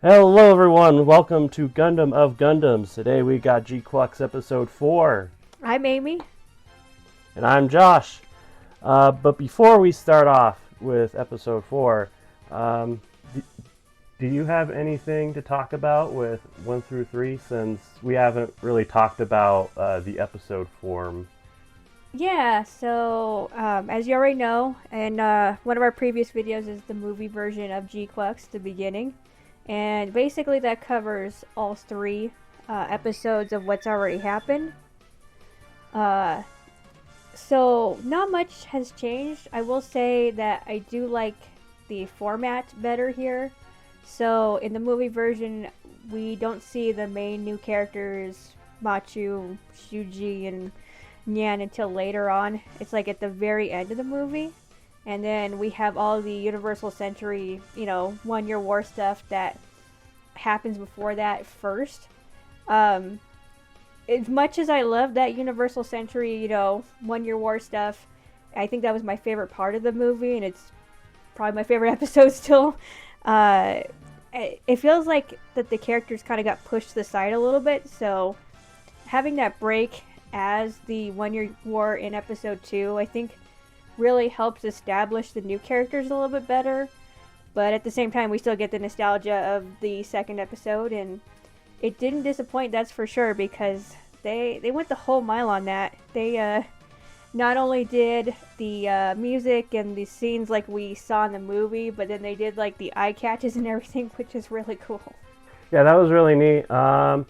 Hello everyone, welcome to Gundam of Gundams. Today we got Gquuuuuux episode 4, I'm Amy. and I'm Josh. But before we start off with episode 4, um, do, do you have anything to talk about with 1 through 3 since we haven't really talked about the episode form? As you already know, and one of our previous videos is the movie version of Gquuuuuux, the beginning. And basically that covers all three episodes of what's already happened. Uh, so not much has changed. I will say that I do like the format better here. So in the movie version, we don't see the main new characters, Machu, Shuji, and Nyan until later on. It's like at the very end of the movie. And then we have all the Universal Century, 1 Year War stuff that happens before that first. Um, as much as I love that Universal Century, 1 Year War stuff, I think that was my favorite part of the movie, and it's probably my favorite episode still. Uh, it feels like that the characters kind of got pushed to the side a little bit, so having that break as the 1 Year War in episode 2, I think really helps establish the new characters a little bit better. But at the same time, we still get the nostalgia of the second episode, and it didn't disappoint, that's for sure, because they went the whole mile on that. They not only did the music and the scenes like we saw in the movie, but then they did like the eye catches and everything, which is really cool. Yeah, that was really neat. I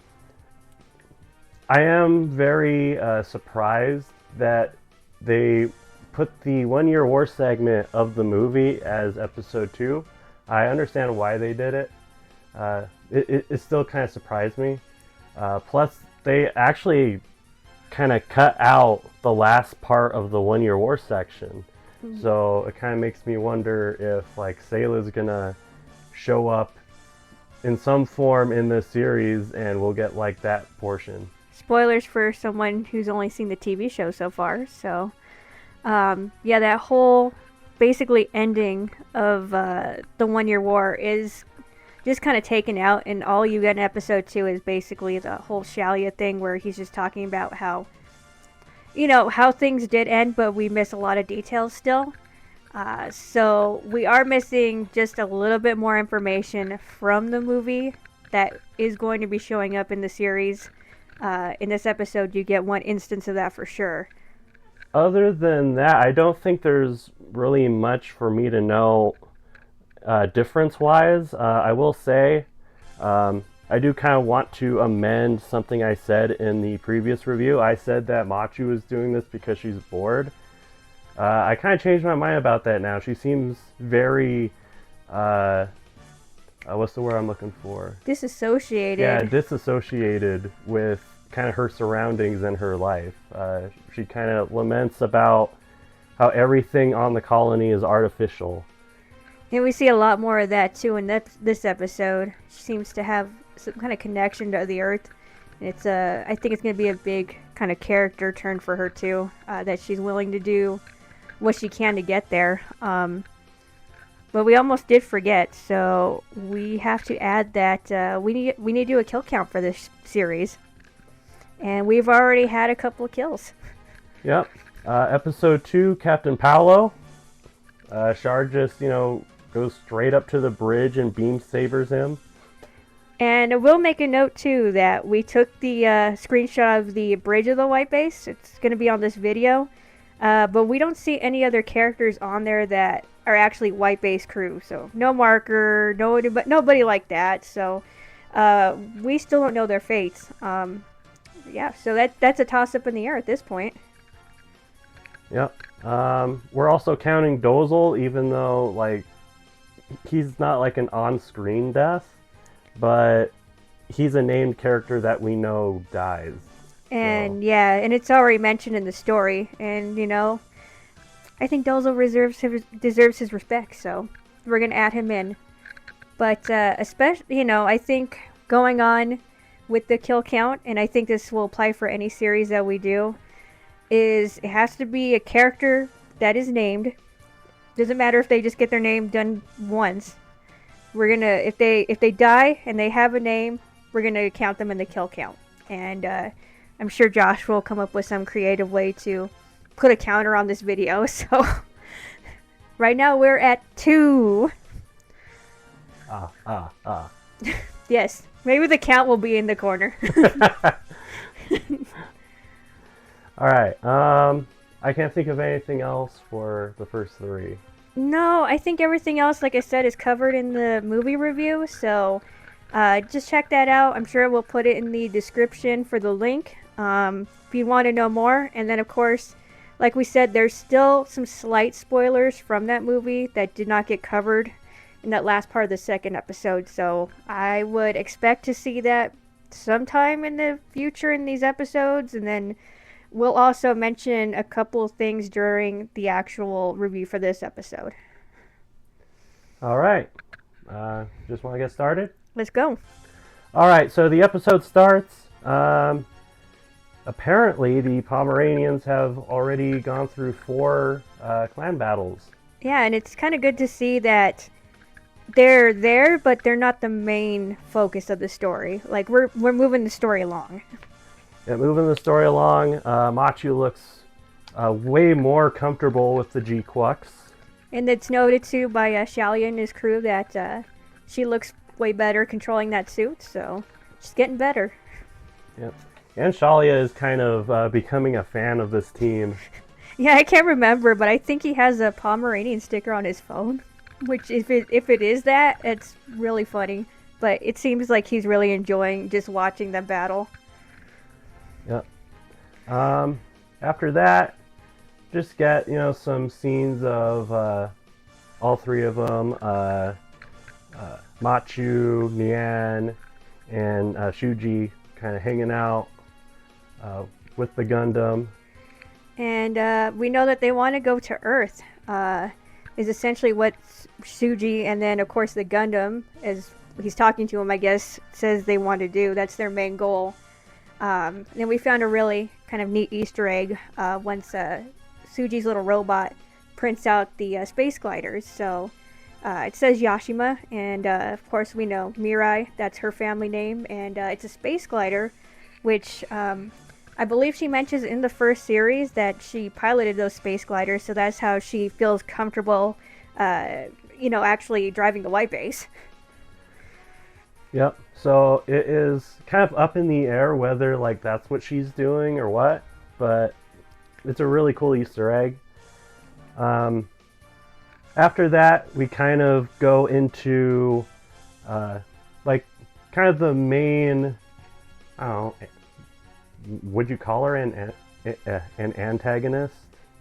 am very surprised that they put the 1 Year War segment of the movie as episode 2. I understand why they did it. It still kind of surprised me. Plus, they actually kind of cut out the last part of the 1 Year War section. So it kind of makes me wonder if like Sayla's gonna show up in some form in this series and we'll get like that portion. Spoilers for someone who's only seen the TV show so far. So, yeah, that whole basically ending of the 1 Year War is just kind of taken out, and all you get in episode 2 is basically the whole Shalia thing where he's just talking about how, how things did end, but we miss a lot of details still. So we are missing just a little bit more information from the movie that is going to be showing up in the series. In this episode, you get one instance of that for sure. Other than that, I don't think there's really much for me to know difference wise. I will say I do kind of want to amend something I said in the previous review. I said that Machu is doing this because she's bored. I kind of changed my mind about that now. She seems very what's the word I'm looking for? Disassociated. Yeah, disassociated with kind of her surroundings and her life. She kind of laments about how everything on the colony is artificial. And we see a lot more of that too in this episode. She seems to have some kind of connection to the Earth. And it's I think it's going to be a big kind of character turn for her too. That she's willing to do what she can to get there. But we almost did forget, so we have to add that we need to do a kill count for this series, and we've already had a couple of kills. Yep. Episode 2, Captain Paolo. Char just goes straight up to the bridge and beam sabers him. And I will make a note too that we took the screenshot of the bridge of the White Base. It's going to be on this video, but we don't see any other characters on there that are actually White Base crew. So no marker, nobody like that. So we still don't know their fates. Yeah, so that's a toss up in the air at this point. Yep. We're also counting Dozel, even though like he's not like an on-screen death, but he's a named character that we know dies. And yeah, and it's already mentioned in the story, and I think Dozel deserves his respect, so we're gonna add him in. But especially, I think going on with the kill count, and I think this will apply for any series that we do, is it has to be a character that is named. Doesn't matter if they just get their name done once. we're gonna if they die and they have a name, we're gonna count them in the kill count. And I'm sure Josh will come up with some creative way to put a counter on this video. So right now we're at 2. Yes, maybe the count will be in the corner. All right. I can't think of anything else for the first 3. No, I think everything else, like I said, is covered in the movie review. So just check that out. I'm sure we'll put it in the description for the link if you want to know more. And then, of course, like we said, there's still some slight spoilers from that movie that did not get covered in that last part of the second episode. So I would expect to see that sometime in the future in these episodes. And then we'll also mention a couple of things during the actual review for this episode. All right. Just want to get started? Let's go. All right. So the episode starts. Apparently, the Pomeranians have already gone through 4 clan battles. Yeah, and it's kind of good to see that they're there, but they're not the main focus of the story. Like, we're moving the story along. Yeah, moving the story along, Machu looks way more comfortable with the Gquuuuuux. And it's noted too by Shalia and his crew that she looks way better controlling that suit, so she's getting better. Yep. And Shalia is kind of becoming a fan of this team. Yeah, I can't remember, but I think he has a Pomeranian sticker on his phone. Which, if it is that, it's really funny. But it seems like he's really enjoying just watching them battle. Yep. After that, just get, some scenes of all 3 of them. Machu, Nian, and Shuji kind of hanging out with the Gundam. And we know that they want to go to Earth. Is essentially what Shuji and then, of course, the Gundam, as he's talking to him, I guess, says they want to do. That's their main goal. Then we found a really kind of neat Easter egg once Suji's little robot prints out the space gliders. So it says Yashima, and of course we know Mirai, that's her family name, and it's a space glider, which I believe she mentions in the first series that she piloted those space gliders, so that's how she feels comfortable, actually driving the white base. Yep. So it is kind of up in the air whether that's what she's doing or what, but it's a really cool Easter egg. After that, we kind of go into kind of the main, I don't know, would you call her an antagonist?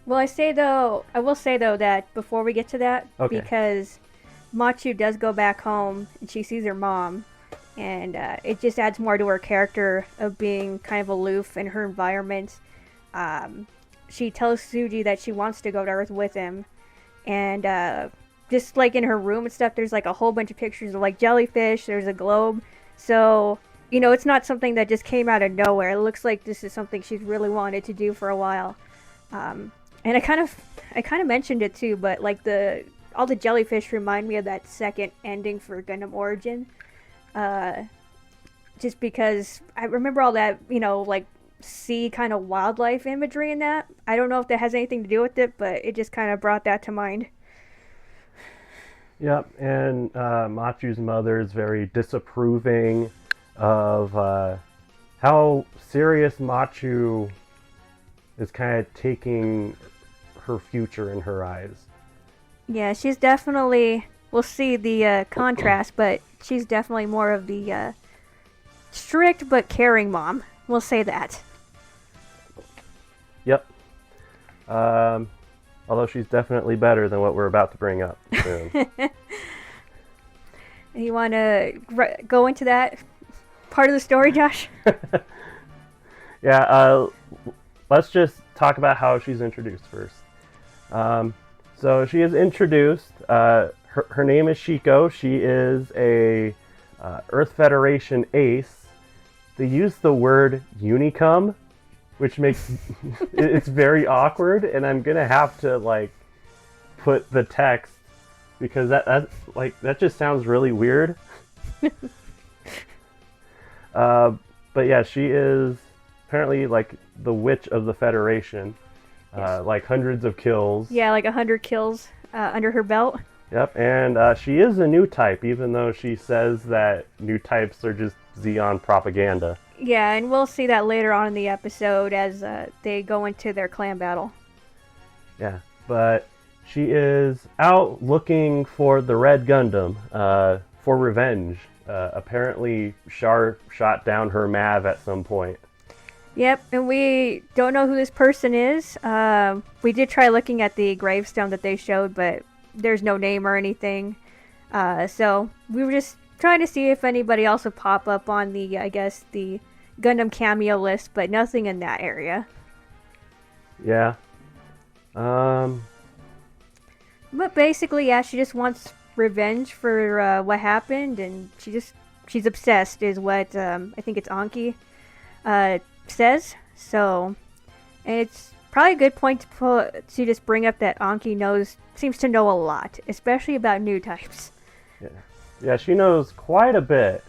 Well, I will say though that before we get to that, okay, because Machu does go back home and she sees her mom, and it just adds more to her character of being kind of aloof in her environment. She tells Suji that she wants to go to Earth with him, and just like in her room and stuff, there's like a whole bunch of pictures of like jellyfish, there's a globe, so it's not something that just came out of nowhere. It looks like this is something she's really wanted to do for a while. And I kind of mentioned it too, but like all the jellyfish remind me of that second ending for Gundam Origin. Just because I remember all that, like sea kind of wildlife imagery in that. I don't know if that has anything to do with it, but it just kind of brought that to mind. Yep, and Machu's mother is very disapproving of how serious Machu is kind of taking her future in her eyes. Yeah, she's definitely, we'll see the contrast, but she's definitely more of the strict but caring mom. We'll say that. Yep. Although she's definitely better than what we're about to bring up soon. You want to go into that part of the story, Josh? Yeah, let's just talk about how she's introduced first. So she is introduced. Her name is Shiko. She is a Earth Federation ace. They use the word unicum, which makes it's very awkward, and I'm gonna have to put the text because that just sounds really weird. But yeah, she is apparently like the witch of the Federation. Yes. Like hundreds of kills. Yeah, like 100 kills under her belt. Yep, and she is a new type, even though she says that new types are just Xeon propaganda. Yeah, and we'll see that later on in the episode as they go into their clan battle. Yeah, but she is out looking for the Red Gundam for revenge. Apparently, Char shot down her Mav at some point. Yep, and we don't know who this person is. We did try looking at the gravestone that they showed, but there's no name or anything. So we were just trying to see if anybody else would pop up on the, I guess, the Gundam cameo list, but nothing in that area. Yeah. But basically, yeah, she just wants revenge for what happened, and she's obsessed, is what I think it's Anki says. So it's probably a good point to just bring up that Anki seems to know a lot, especially about new types. Yeah, she knows quite a bit.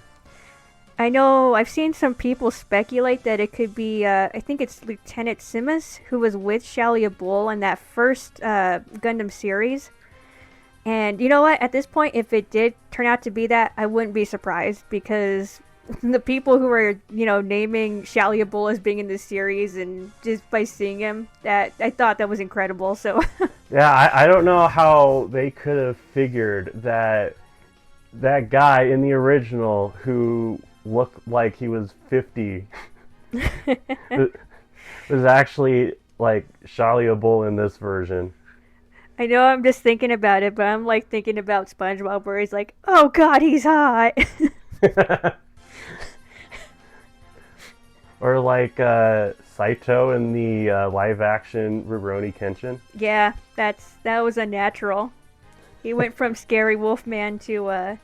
I know I've seen some people speculate that it could be, I think it's Lieutenant Simus, who was with Shalia Bull in that first Gundam series. And you know what? At this point, if it did turn out to be that, I wouldn't be surprised, because the people who are, naming Shalia Bull as being in this series, and just by seeing him, that I thought that was incredible. So Yeah, I don't know how they could have figured that guy in the original who looked like he was 50 was actually like Shalia Bull in this version. I know I'm just thinking about it, but I'm like thinking about SpongeBob where he's like, oh god, he's hot. Or like Saito in the live action Rurouni Kenshin. Yeah, that was unnatural. He went from scary Wolfman to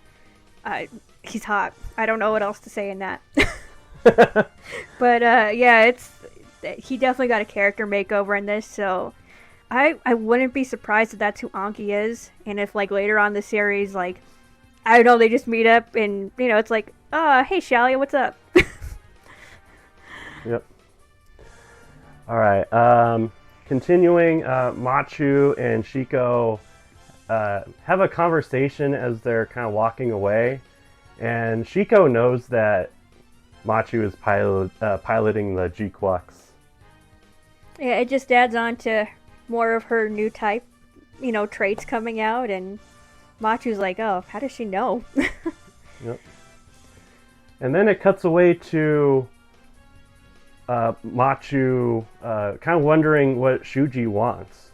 he's hot. I don't know what else to say in that. But yeah, he definitely got a character makeover in this, so I wouldn't be surprised if that's who Anki is, and if like later on in the series, like, I don't know, they just meet up and it's like, hey Shalia, what's up? Yep. All right. Continuing, Machu and Shiko have a conversation as they're kind of walking away, and Shiko knows that Machu is piloting the Gquuuuuux. Yeah, it just adds on to more of her new type, traits coming out, and Machu's like, oh, how does she know? Yep. And then it cuts away to Machu kind of wondering what Shuji wants.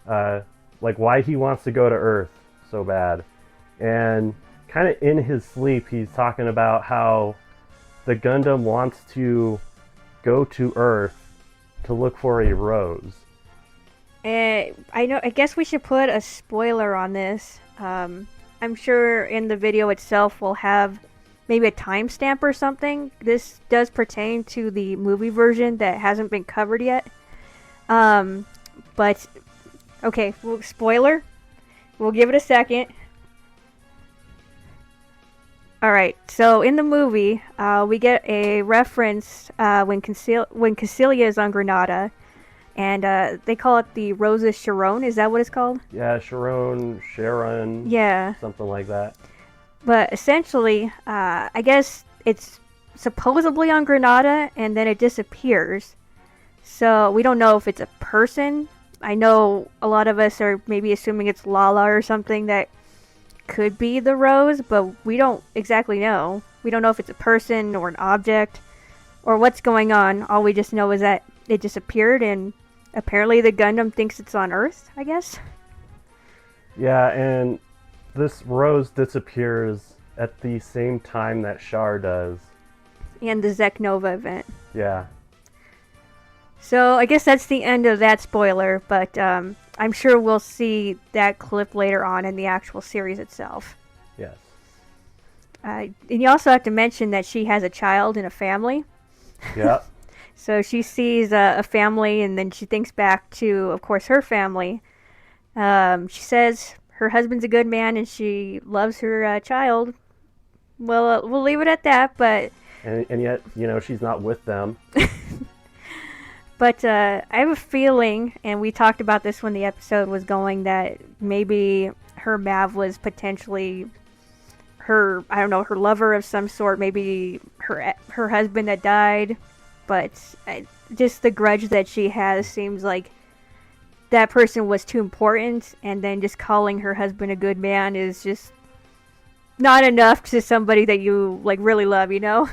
Like why he wants to go to Earth so bad. And kind of in his sleep, he's talking about how the Gundam wants to go to Earth to look for a rose. I guess we should put a spoiler on this. I'm sure in the video itself we'll have maybe a timestamp or something. This does pertain to the movie version that hasn't been covered yet. But okay, spoiler. We'll give it a second. Alright, so in the movie, we get a reference when Cassilia is on Granada, and they call it the Rosa Sharon. Is that what it's called? Yeah, Sharon. Yeah. Something like that. But essentially, I guess it's supposedly on Granada, and then it disappears. So we don't know if it's a person. I know a lot of us are maybe assuming it's Lala or something that could be the rose, but we don't exactly know. We don't know if it's a person or an object or what's going on. All we just know is that it disappeared, and apparently the Gundam thinks it's on Earth, I guess. Yeah, and this rose disappears at the same time that Char does. And the Zek Nova event. Yeah. So I guess that's the end of that spoiler, but I'm sure we'll see that clip later on in the actual series itself. Yes. And you also have to mention that she has a child and a family. Yep. So she sees a family, and then she thinks back to, of course, her family. She says her husband's a good man and she loves her child. Well, we'll leave it at that, but... And yet, she's not with them. But I have a feeling, and we talked about this when the episode was going, that maybe her Mav was potentially her, I don't know, her lover of some sort, maybe her husband that died. But just the grudge that she has seems like that person was too important, and then just calling her husband a good man is just not enough to somebody that you like really love, Yeah.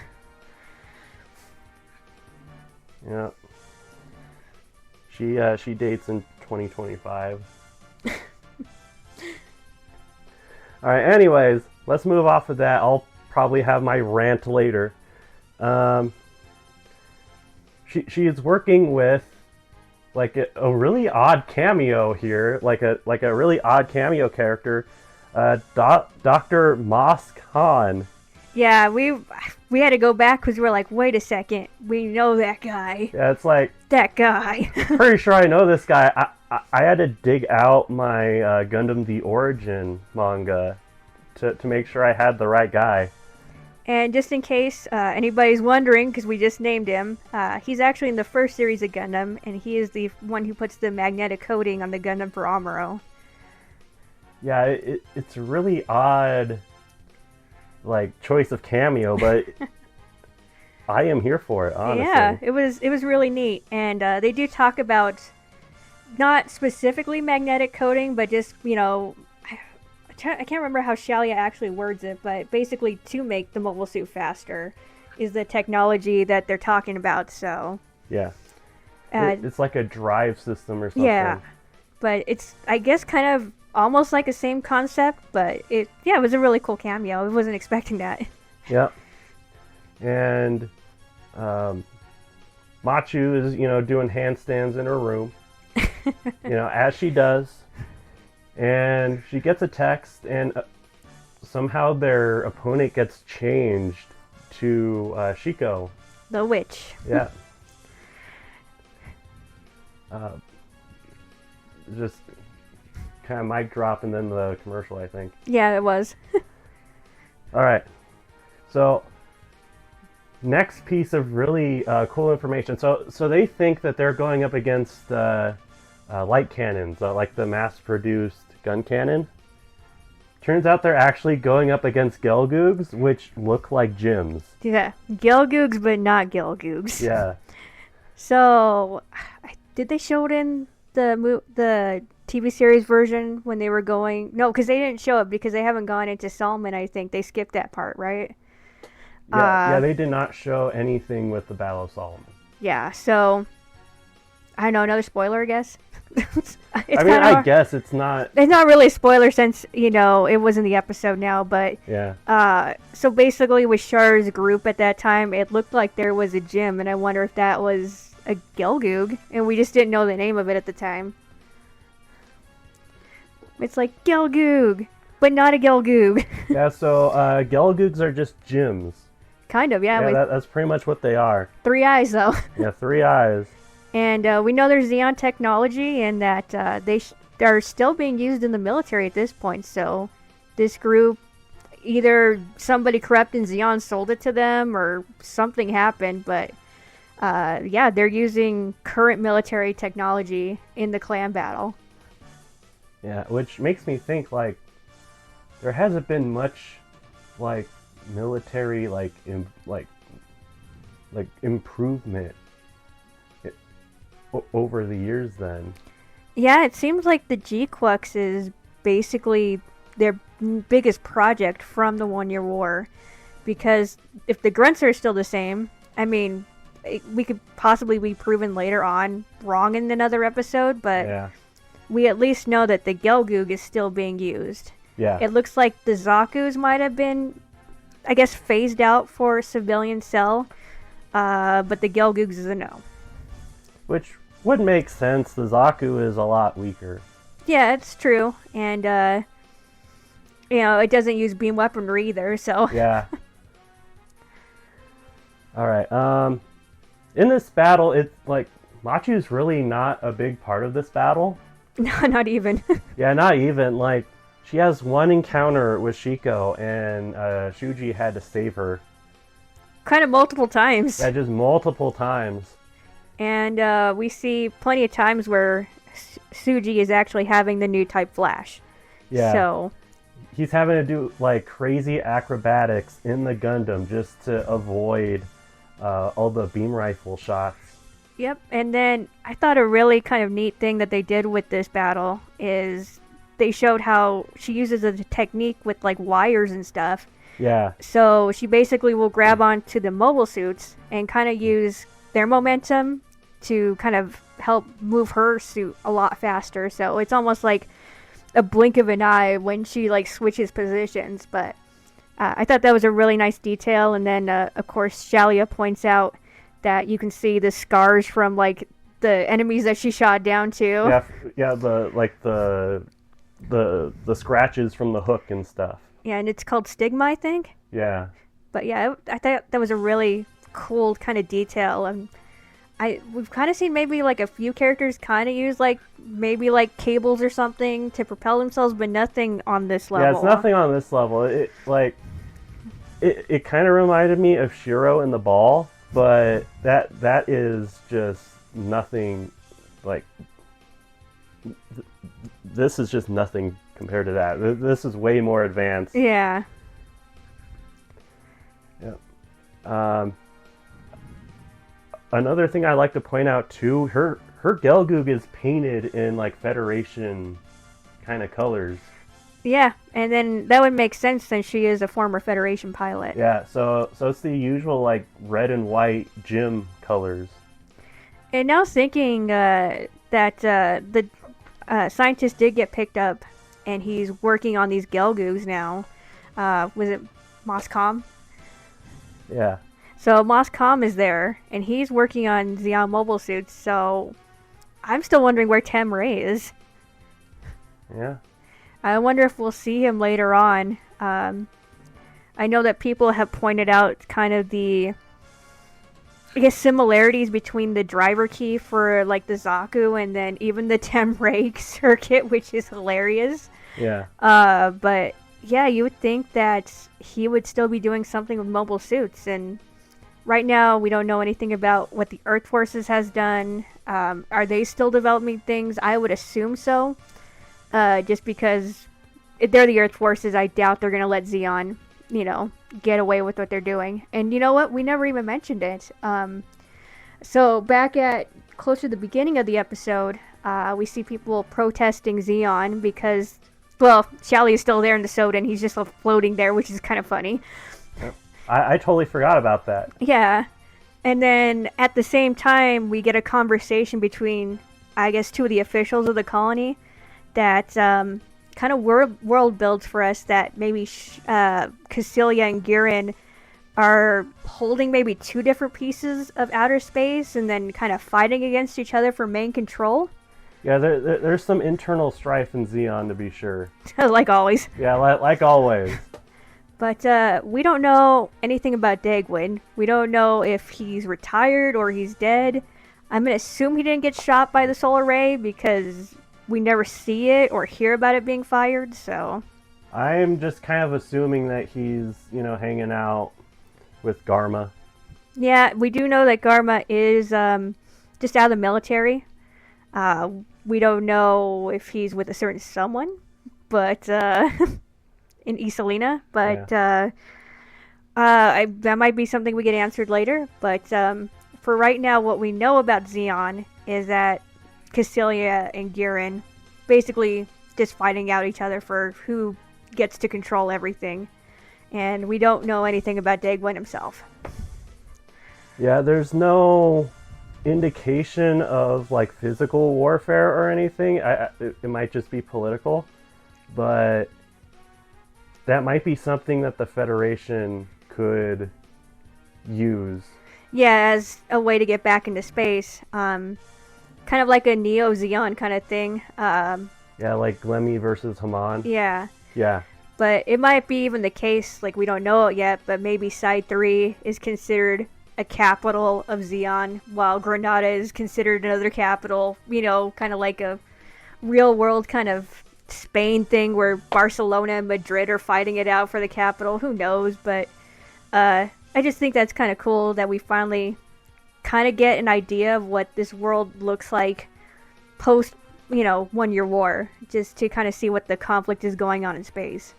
She dates in 2025. All right. Anyways, let's move off of that. I'll probably have my rant later. She is working with like a really odd cameo here, like a really odd cameo character, Dr. Moss Khan. Yeah, we had to go back because we were like, wait a second, we know that guy. Yeah, it's like that guy. Pretty sure I know this guy. I had to dig out my Gundam The Origin manga to make sure I had the right guy. And just in case anybody's wondering, because we just named him, he's actually in the first series of Gundam, and he is the one who puts the magnetic coating on the Gundam for Amuro. Yeah, it's a really odd, like, choice of cameo, but I am here for it, honestly. Yeah, it was really neat, and they do talk about not specifically magnetic coating, but just I can't remember how Shalia actually words it, but basically to make the mobile suit faster is the technology that they're talking about. So yeah, it's like a drive system or something. Yeah, but it's, I guess, kind of almost like the same concept, but it was a really cool cameo. I wasn't expecting that. Yep. And Machu is doing handstands in her room, as she does. And she gets a text, and somehow their opponent gets changed to Shiko. The witch. Yeah. Just kind of mic drop and then the commercial, I think. Yeah, it was. All right. So, next piece of really cool information. So they think that they're going up against light cannons, like the mass-produced gun cannon. Turns out they're actually going up against Gelgoogs, which look like Jims. Yeah, Gelgoogs, but not Gelgoogs. Yeah. So, did they show it in the TV series version when they were going? No, because they didn't show it because they haven't gone into Solomon, I think. They skipped that part, right? Yeah, they did not show anything with the Battle of Solomon. Yeah, so I don't know, another spoiler, I guess. I guess it's not really a spoiler since it was in the episode now, but yeah. So basically with Char's group at that time, it looked like there was a gym, and I wonder if that was a Gelgoog, and we just didn't know the name of it at the time. It's like Gelgoog, but not a Gelgoog. Yeah, so Gelgoogs are just gyms. Kind of, yeah. That's pretty much what they are. 3 eyes, though. Yeah, 3 eyes. And we know there's Xeon technology, and that they are still being used in the military at this point. So this group, either somebody corrupt in Xeon sold it to them, or something happened. But yeah, they're using current military technology in the clan battle. Yeah, which makes me think, like, there hasn't been much, like, military, like improvement over the years then. Yeah, it seems like the Gquuuuux is basically their biggest project from the 1 Year War. Because if the grunts are still the same, I mean, we could possibly be proven later on wrong in another episode, but yeah, we at least know that the Gelgoog is still being used. Yeah. It looks like the Zaku's might have been, I guess, phased out for civilian cell, but the Gelgoogs is a no. Which would make sense. The Zaku is a lot weaker. Yeah, it's true. And, it doesn't use beam weaponry either, so... Yeah. Alright, in this battle, it's like, Machu's really not a big part of this battle. No, not even. Yeah, not even. Like, she has one encounter with Shiko, and Shuji had to save her. Kind of multiple times. Yeah, just multiple times. And we see plenty of times where Suji is actually having the new type Flash. Yeah. So he's having to do like crazy acrobatics in the Gundam just to avoid all the beam rifle shots. Yep, and then I thought a really kind of neat thing that they did with this battle is they showed how she uses a technique with like wires and stuff. Yeah. So she basically will grab onto the mobile suits and kind of use their momentum to kind of help move her suit a lot faster. So it's almost like a blink of an eye when she like switches positions. But I thought that was a really nice detail. And then of course Shalia points out that you can see the scars from like the enemies that she shot down too. Yeah, the scratches from the hook and stuff. Yeah, and it's called stigma, I think. Yeah. But yeah, I thought that was a really cool kind of detail. And we've kind of seen maybe like a few characters kind of use like maybe like cables or something to propel themselves, but nothing on this level. Yeah, it's nothing on this level. It kind of reminded me of Shiro in the Ball, but that is just nothing. Like this is just nothing compared to that. This is way more advanced. Yeah. Yeah. Another thing I like to point out too, her Gelgoog is painted in like Federation kind of colors. Yeah, and then that would make sense since she is a former Federation pilot. Yeah, so it's the usual like red and white gym colors. And now thinking that the scientist did get picked up, and he's working on these Gelgoogs now. Was it Moscom? Yeah. So Moscom is there, and he's working on Zeon mobile suits. So I'm still wondering where Temray is. Yeah. I wonder if we'll see him later on. I know that people have pointed out kind of the, I guess, similarities between the driver key for like the Zaku and then even the Temray circuit, which is hilarious. Yeah. But yeah, you would think that he would still be doing something with mobile suits, and right now we don't know anything about what the Earth Forces has done. Are they still developing things? I would assume so. Just because if they're the Earth Forces, I doubt they're going to let Zeon, get away with what they're doing. And you know what? We never even mentioned it. So back at closer to the beginning of the episode, we see people protesting Zeon because, well, Shally is still there in the soda and he's just floating there, which is kind of funny. Yep. I totally forgot about that. Yeah. And then at the same time, we get a conversation between, I guess, two of the officials of the colony that kind of world builds for us that maybe Cassilia and Girin are holding maybe two different pieces of outer space and then kind of fighting against each other for main control. Yeah, there's some internal strife in Zeon, to be sure. Like always. Yeah, like always. But we don't know anything about Dagwood. We don't know if he's retired or he's dead. I'm going to assume he didn't get shot by the solar ray because we never see it or hear about it being fired, so I'm just kind of assuming that he's, hanging out with Garma. Yeah, we do know that Garma is just out of the military. We don't know if he's with a certain someone, but in Isolina, but Yeah. that might be something we get answered later. But for right now, what we know about Zeon is that Cassilia and Girin basically just fighting out each other for who gets to control everything. And we don't know anything about Dagwood himself. Yeah, there's no indication of like physical warfare or anything. It might just be political, but that might be something that the Federation could use. Yeah, as a way to get back into space. Kind of like a Neo Zeon kind of thing. Yeah, like Glemmy versus Haman. Yeah. Yeah. But it might be even the case, like we don't know it yet, but maybe Side 3 is considered a capital of Zeon, while Granada is considered another capital, kind of like a real world kind of Spain thing where Barcelona and Madrid are fighting it out for the capital. Who knows? But I just think that's kind of cool that we finally kind of get an idea of what this world looks like post, 1 Year War, just to kind of see what the conflict is going on in space.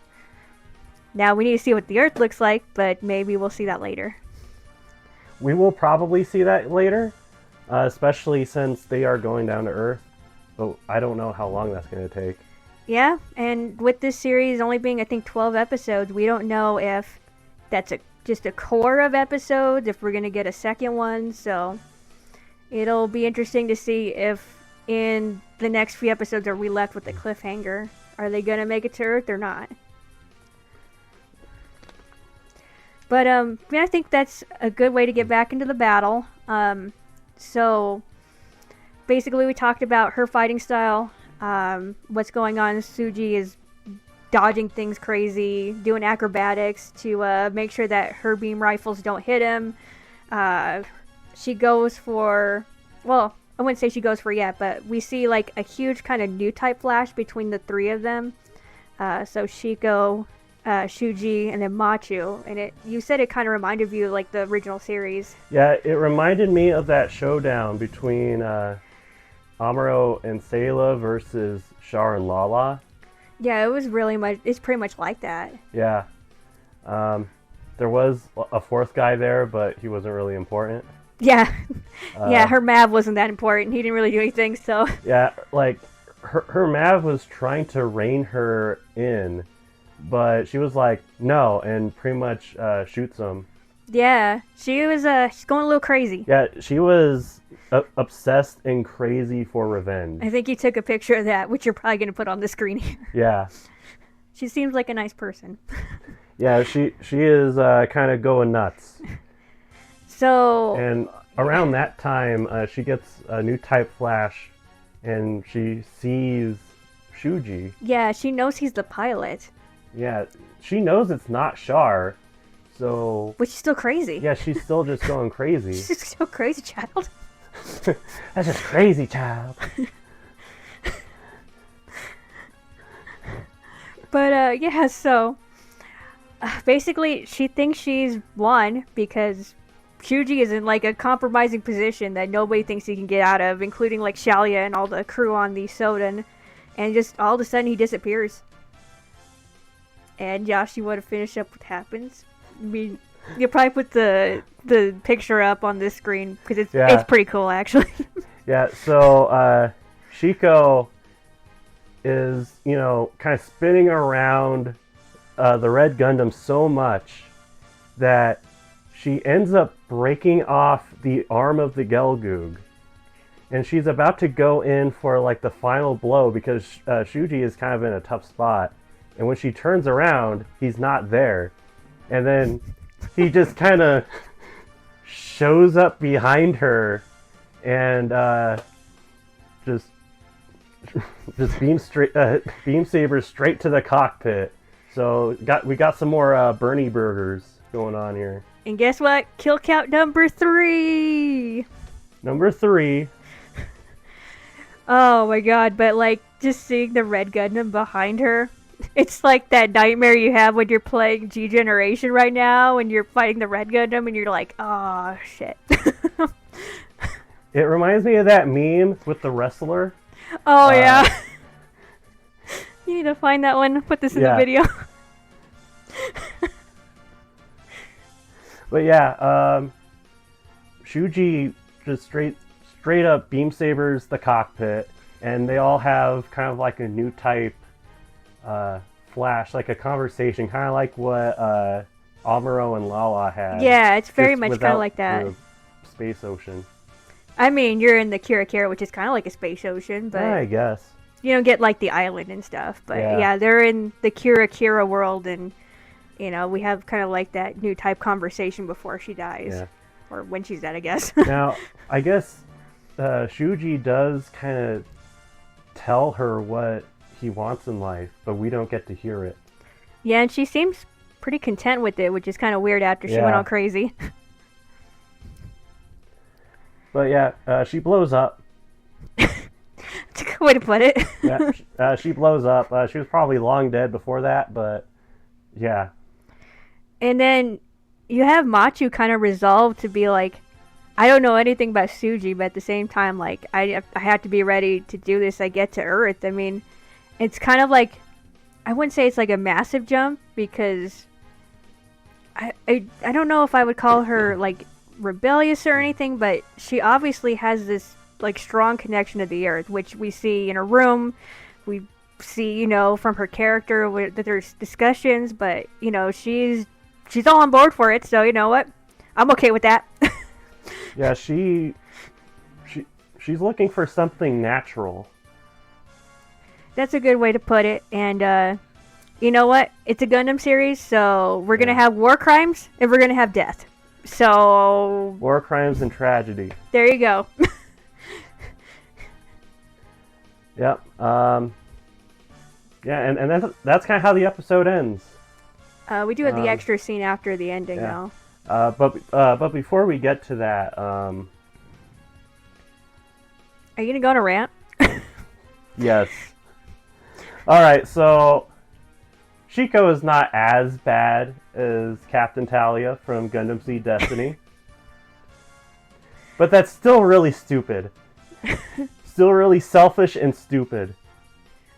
Now we need to see what the Earth looks like, but maybe we'll see that later. We will probably see that later, especially since they are going down to Earth. But I don't know how long that's going to take. Yeah, and with this series only being, I think, 12 episodes, we don't know if that's just a core of episodes, if we're going to get a second one. So it'll be interesting to see if in the next few episodes are we left with a cliffhanger. Are they going to make it to Earth or not? But I think that's a good way to get back into the battle. So basically we talked about her fighting style. What's going on. Suji is dodging things crazy, doing acrobatics to make sure that her beam rifles don't hit him. She goes for, well, I wouldn't say she goes for yet, but we see like a huge kind of new type flash between the three of them. So Shiko, Shuji, and then Machu. And you said it kind of reminded you of like the original series. Yeah, it reminded me of that showdown between Amuro and Sayla versus Char and Lala. Yeah, it's pretty much like that. Yeah. There was a fourth guy there, but he wasn't really important. Yeah. Yeah, her Mav wasn't that important. He didn't really do anything, so. Yeah, like, her Mav was trying to rein her in, but she was like, no, and pretty much shoots him. Yeah, she's going a little crazy. Yeah, she was obsessed and crazy for revenge. I think you took a picture of that, which you're probably going to put on the screen here. Yeah. She seems like a nice person. Yeah, she is kind of going nuts. So... And around that time, she gets a new type flash, and she sees Shuji. Yeah, she knows he's the pilot. Yeah, she knows it's not Char, so... But she's still crazy. Yeah, she's still just going crazy. She's just so crazy, child. That's just crazy, child. But, yeah, so... basically, she thinks she's won because Shuji is in, like, a compromising position that nobody thinks he can get out of, including, like, Shalia and all the crew on the Soden. And just all of a sudden, he disappears. And Josh, you want to finish up what happens? I mean, you'll probably put the picture up on this screen because it's pretty cool, actually. Yeah, so Shiko is, kind of spinning around the Red Gundam so much that she ends up breaking off the arm of the Gelgoog. And she's about to go in for, like, the final blow because Shuji is kind of in a tough spot. And when she turns around, he's not there. And then he just kind of shows up behind her and just beam sabers straight to the cockpit. So we got some more Bernie burgers going on here. And guess what? Kill count number 3. Number 3. Oh my god! But like just seeing the Red Gundam behind her, it's like that nightmare you have when you're playing G Generation right now and you're fighting the Red Gundam and you're like, oh shit. It reminds me of that meme with the wrestler. Oh yeah. You need to find that one. Put this in the video. But yeah, Shuji just straight up beam sabers the cockpit, and they all have kind of like a new type flash, like a conversation, kind of like what Amuro and Lala had. Yeah, it's very much kind of like that. The space ocean. I mean, you're in the Kira, which is kind of like a space ocean, but I guess you don't get like the island and stuff. But yeah they're in the Kira world, and we have kind of like that new type conversation before she dies, or when she's dead, I guess. Now, I guess Shuji does kind of tell her what he wants in life, but we don't get to hear it. Yeah, and she seems pretty content with it, which is kind of weird after she went all crazy. But yeah, she blows up. To way to put it. Yeah, she blows up. She was probably long dead before that, but yeah. And then you have Machu kind of resolved to be like, I don't know anything about Suji, but at the same time, like, I have to be ready to do this. I get to Earth. I mean, it's kind of like, I wouldn't say it's like a massive jump because I don't know if I would call her like rebellious or anything, but she obviously has this like strong connection to the Earth, which we see in her room. We see, from her character that there's discussions, but she's all on board for it. So you know what, I'm okay with that. Yeah, she's looking for something natural. That's a good way to put it. And you know what? It's a Gundam series, so we're gonna have war crimes and we're gonna have death. So war crimes and tragedy. There you go. Yep. Yeah, and that's kind of how the episode ends. We do have the extra scene after the ending, though. But before we get to that, are you gonna go on a rant? Yes. All right. So Shiko is not as bad as Captain Talia from Gundam Seed Destiny, but that's still really stupid. Still really selfish and stupid.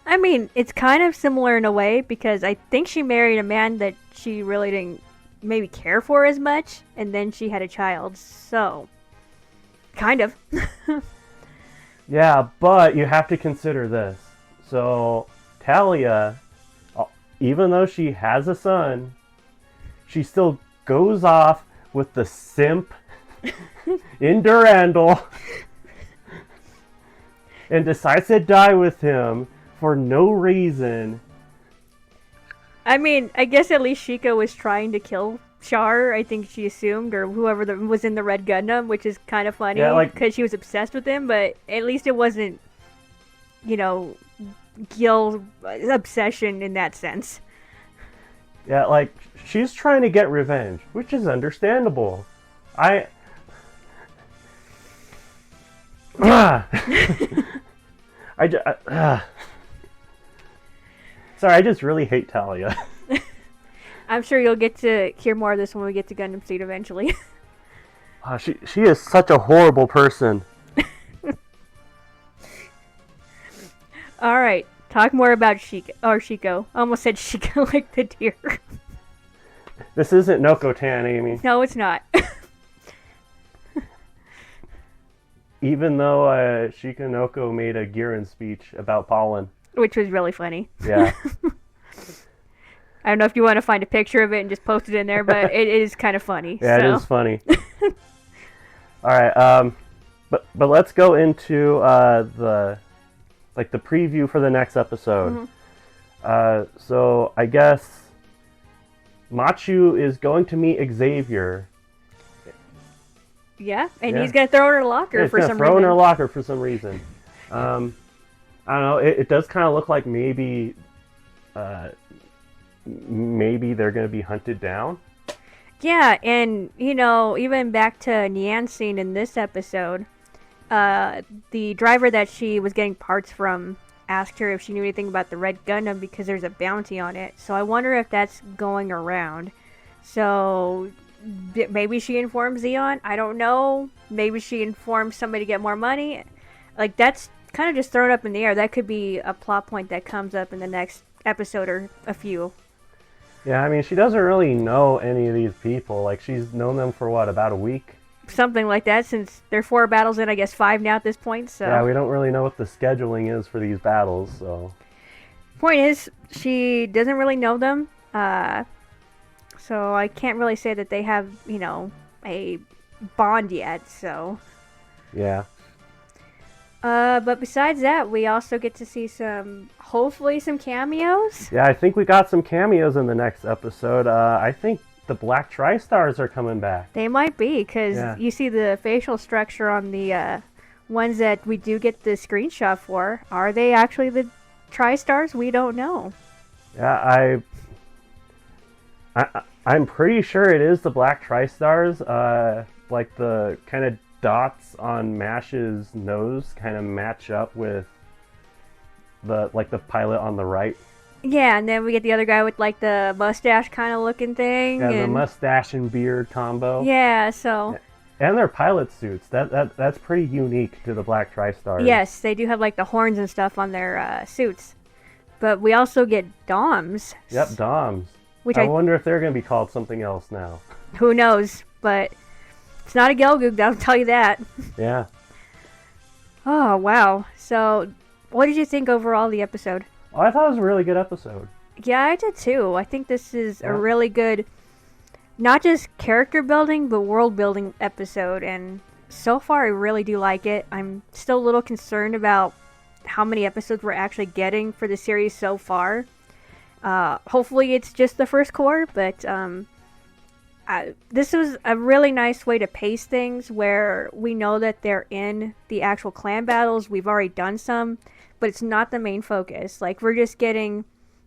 I mean, it's kind of similar in a way because I think she married a man that she really didn't maybe care for as much, and then she had a child, so kind of. Yeah, but you have to consider this. So Talia, even though she has a son, she still goes off with the simp in Durandal and decides to die with him for no reason. I mean, I guess at least Shiko was trying to kill Char, I think she assumed, or whoever was in the Red Gundam, which is kind of funny because she was obsessed with him, but at least it wasn't, Gil's obsession in that sense. Yeah, like, she's trying to get revenge, which is understandable. Sorry, I just really hate Talia. I'm sure you'll get to hear more of this when we get to Gundam Seed eventually. She is such a horrible person. Alright, talk more about Shiko. I almost said Shiko like the deer. This isn't Noko-tan, Amy. No, it's not. Even though Shikanoko made a Giran speech about pollen. Which was really funny. Yeah. I don't know if you want to find a picture of it and just post it in there, but it is kind of funny. Yeah, so. It is funny. All right, but let's go into the preview for the next episode. Mm-hmm. So I guess Machu is going to meet Xavier. Yeah, and he's gonna throw her in a locker for some reason. Throw in her locker for some reason. I don't know. It does kind of look like maybe they're gonna be hunted down. Yeah, and even back to Nyan scene in this episode, the driver that she was getting parts from asked her if she knew anything about the Red Gundam because there's a bounty on it. So I wonder if that's going around. So maybe she informs Zeon. I don't know. Maybe she informs somebody to get more money. Like, that's kind of just thrown up in the air. That could be a plot point that comes up in the next episode or a few. Yeah, I mean, she doesn't really know any of these people. Like, she's known them for, about a week? Something like that, since there are 4 battles in, I guess 5 now at this point, so... Yeah, we don't really know what the scheduling is for these battles, so... Point is, she doesn't really know them, so I can't really say that they have, a bond yet, so... Yeah. But besides that, we also get to see hopefully some cameos. Yeah, I think we got some cameos in the next episode. I think the Black Tri-Stars are coming back. They might be, because you see the facial structure on the ones that we do get the screenshot for. Are they actually the Tri-Stars? We don't know. Yeah, I'm pretty sure it is the Black Tri-Stars. Like the kind of dots on Mash's nose kind of match up with the pilot on the right. Yeah, and then we get the other guy with like the mustache kind of looking thing. Yeah, the and mustache and beard combo. yeah, so And their pilot suits. That's pretty unique to the Black Tri-Stars. yes, they do have like the horns and stuff on their suits. But we also get DOMs. Yep, DOMs. Which I wonder if they're going to be called something else now. Who knows? But it's not a Gelgoog, I'll tell you that. Yeah. Oh, wow. So, what did you think overall of the episode? Oh, I thought it was a really good episode. Yeah, I did too. I think this is a really good, not just character building, but world building episode. And so far, I really do like it. I'm still a little concerned about how many episodes we're actually getting for the series so far. Hopefully it's just the first core, but this was a really nice way to pace things where we know that they're in the actual clan battles. We've already done some, but it's not the main focus. Like, we're just getting,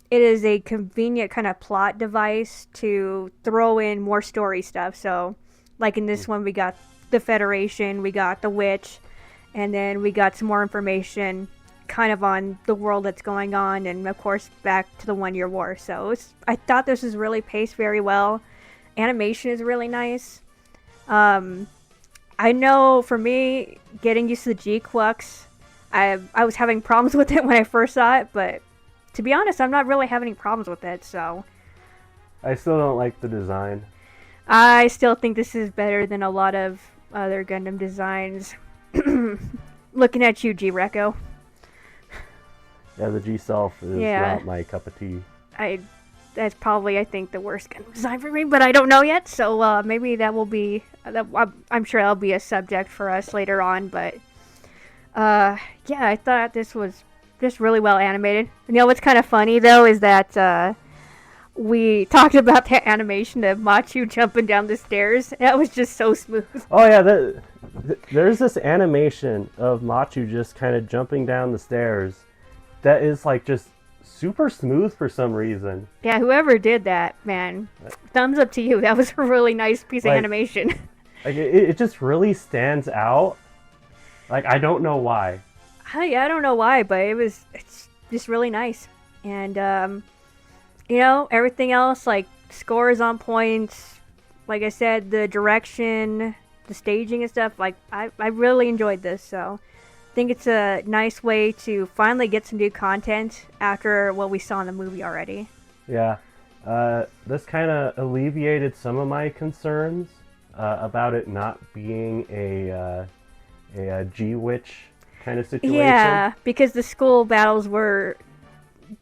it is a convenient kind of plot device to throw in more story stuff. So like in this one, we got the Federation, we got the Witch, and then we got some more information kind of on the world that's going on, and of course back to the 1 Year War. So I thought this was really paced very well. Animation is really nice. I know for me, getting used to the Gquuuuuux, I was having problems with it when I first saw it, but to be honest, I'm not really having any problems with it. So I still don't like the design. I still think this is better than a lot of other Gundam designs. Looking at you, G-Reco. Yeah, the G-Self is not my cup of tea. That's probably, I think, the worst Gundam design for me, but I don't know yet, so maybe that will be, I'm sure that'll be a subject for us later on, but yeah, I thought this was just really well animated. You know what's kind of funny, though, is that we talked about the animation of Machu jumping down the stairs. That was just so smooth. Oh yeah, there's this animation of Machu just kind of jumping down the stairs that is like just super smooth for some reason. Yeah, whoever did that, man, thumbs up to you. That was a really nice piece of animation. Like it just really stands out. Like, I don't know why. I don't know why, but it's just really nice. And you know, everything else, like score is on point. Like I said, the direction, the staging and stuff, like I really enjoyed this. So I think it's a nice way to finally get some new content after what we saw in the movie already. Yeah, this kind of alleviated some of my concerns about it not being a G-Witch kind of situation. Yeah, because the school battles were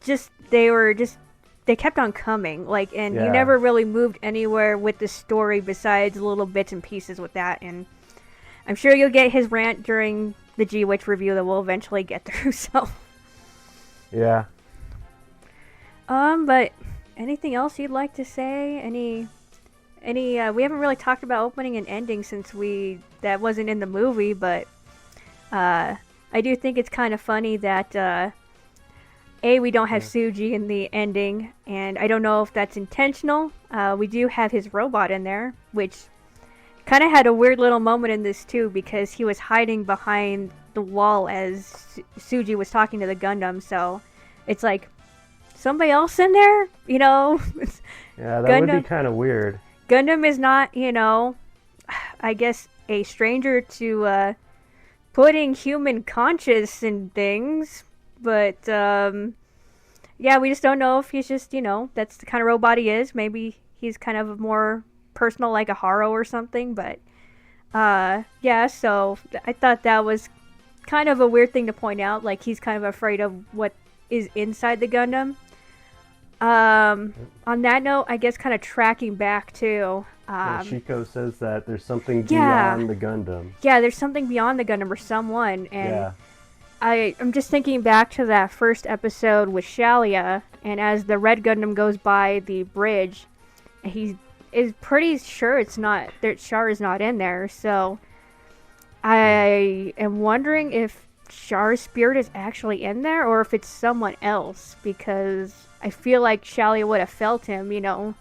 just, they kept on coming, like, and you never really moved anywhere with the story besides little bits and pieces with that. And I'm sure you'll get his rant during the G-Witch review that we'll eventually get through. So yeah. But anything else you'd like to say? Any we haven't really talked about opening and ending since that wasn't in the movie, but I do think it's kind of funny that we don't have Suji in the ending, and I don't know if that's intentional. We do have his robot in there, which kind of had a weird little moment in this too, because he was hiding behind the wall as Suji was talking to the Gundam. So it's like somebody else in there, you know? Yeah, that would be kind of weird. Gundam is not, you know, I guess a stranger to putting human conscious in things, but yeah, we just don't know if he's just, you know, that's the kind of robot he is. Maybe he's kind of more personal, like a Haro or something, but yeah, so I thought that was kind of a weird thing to point out, like he's kind of afraid of what is inside the Gundam. On that note, I guess kind of tracking back to Shiko says that there's something beyond the Gundam. Yeah, there's something beyond the Gundam or someone, and I'm just thinking back to that first episode with Shalia, and as the red Gundam goes by the bridge, he is pretty sure that Char is not in there. So I am wondering if Char's spirit is actually in there, or if it's someone else, because I feel like Shalia would have felt him, you know,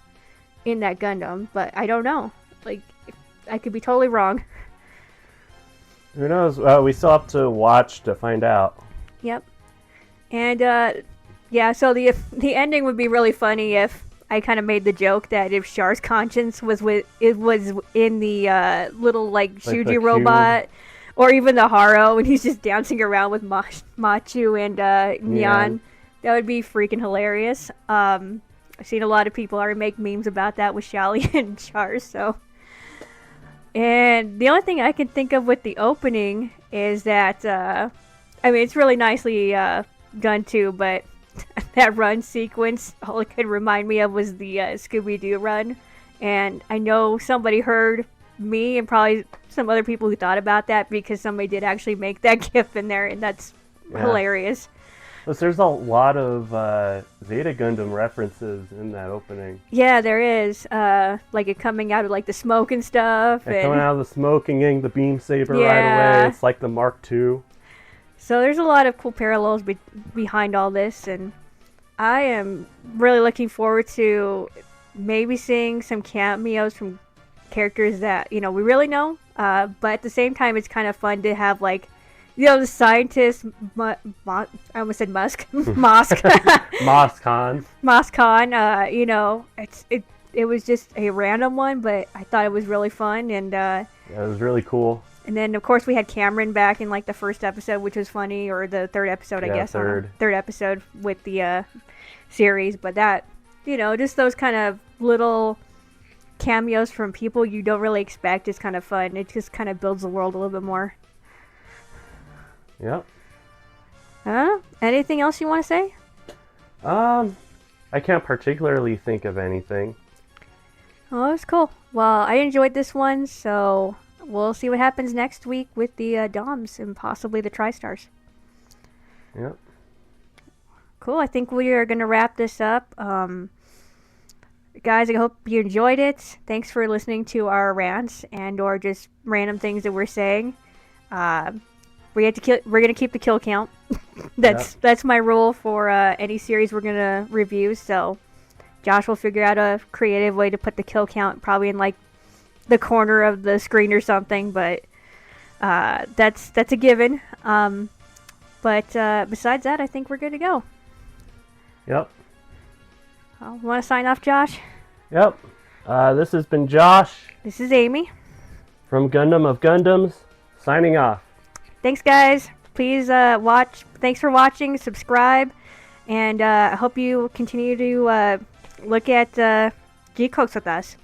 in that Gundam, but I don't know. Like, I could be totally wrong. Who knows? We still have to watch to find out. Yep. And yeah, so the ending would be really funny if I kind of made the joke that if Char's conscience was in the little like Like the Shuji cube. robot, or even the Haro, and he's just dancing around with Machu and Nyan. That would be freaking hilarious. I've seen a lot of people already make memes about that with Shally and Char. So, and the only thing I can think of with the opening is that I mean it's really nicely done too, but that run sequence, all it could remind me of was the Scooby-Doo run. And I know somebody heard me and probably some other people who thought about that because somebody did actually make that gif in there, and that's hilarious. Plus, there's a lot of Zeta Gundam references in that opening. Yeah, there is. Like it coming out of like the smoke and stuff. And coming out of the smoke and getting the beam saber right away. It's like the Mark II. So there's a lot of cool parallels behind all this, and I am really looking forward to maybe seeing some cameos from characters that we really know. But at the same time, it's kind of fun to have like the scientist. I almost said Musk. Mosk. Moskon. Moskon. It was just a random one, but I thought it was really fun, and yeah, it was really cool. And then, of course, we had Cameron back in, like, the first episode, which was funny, or the third episode, I guess. Third episode with the series. But that, just those kind of little cameos from people you don't really expect is kind of fun. It just kind of builds the world a little bit more. Yep. Anything else you want to say? I can't particularly think of anything. Oh, that's cool. Well, I enjoyed this one, so we'll see what happens next week with the DOMs and possibly the TriStars. Yep. Cool. I think we are going to wrap this up. Guys, I hope you enjoyed it. Thanks for listening to our rants and or just random things that we're saying. We're gonna keep the kill count. That's my rule for any series we're gonna review. So Josh will figure out a creative way to put the kill count probably in like the corner of the screen or something. But that's a given. But besides that, I think we're good to go. Yep. Want to sign off, Josh? Yep. This has been Josh. This is Amy. From Gundam of Gundams, signing off. Thanks, guys. Please watch. Thanks for watching. Subscribe. And I hope you continue to look at Gquuuuuux with us.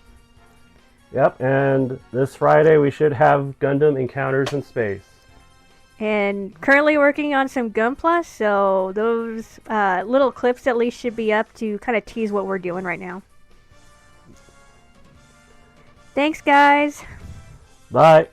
Yep, and this Friday we should have Gundam Encounters in Space. And currently working on some Gunpla, so those little clips at least should be up to kind of tease what we're doing right now. Thanks, guys. Bye.